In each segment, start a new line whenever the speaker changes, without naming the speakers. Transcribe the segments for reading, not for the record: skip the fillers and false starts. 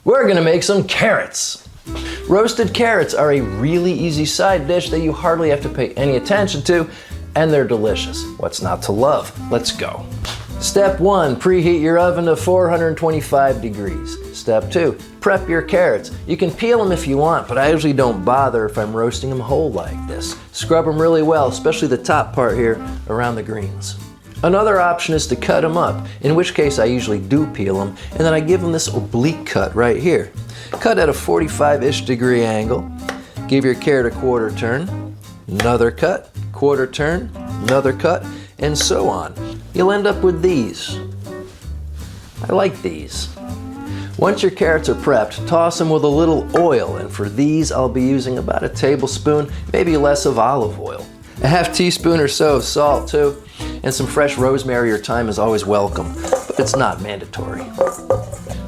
We're gonna make some carrots. Roasted carrots are a really easy side dish that you hardly have to pay any attention to, and they're delicious. What's not to love? Let's go. Step 1, preheat your oven to 425 degrees. Step 2, prep your carrots. You can peel them if you want, but I usually don't bother if I'm roasting them whole like this. Scrub them really well, especially the top part here around the greens. Another option is to cut them up, in which case I usually do peel them, and then I give them this oblique cut right here. Cut at a 45-ish degree angle. Give your carrot a quarter turn, another cut, quarter turn, another cut, and so on. You'll end up with these. I like these. Once your carrots are prepped, toss them with a little oil, and for these I'll be using about a tablespoon, maybe less of olive oil. A half teaspoon or so of salt too, and some fresh rosemary or thyme is always welcome, but it's not mandatory.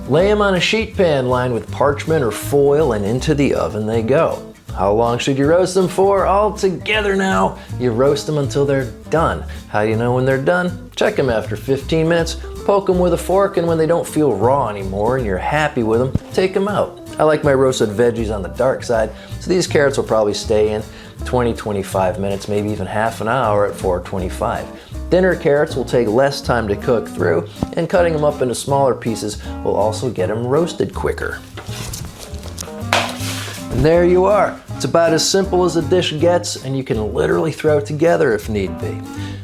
Lay them on a sheet pan lined with parchment or foil, and into the oven they go. How long should you roast them for? All together now, you roast them until they're done. How do you know when they're done? Check them after 15 minutes, poke them with a fork, and when they don't feel raw anymore and you're happy with them, take them out. I like my roasted veggies on the dark side, so these carrots will probably stay in 20-25 minutes, maybe even half an hour at 425. Thinner carrots will take less time to cook through, and cutting them up into smaller pieces will also get them roasted quicker. And there you are. It's about as simple as a dish gets, and you can literally throw it together if need be.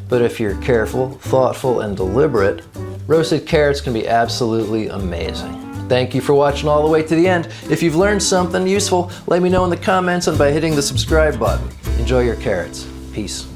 But if you're careful, thoughtful, and deliberate, roasted carrots can be absolutely amazing. Thank you for watching all the way to the end. If you've learned something useful, let me know in the comments and by hitting the subscribe button. Enjoy your carrots. Peace.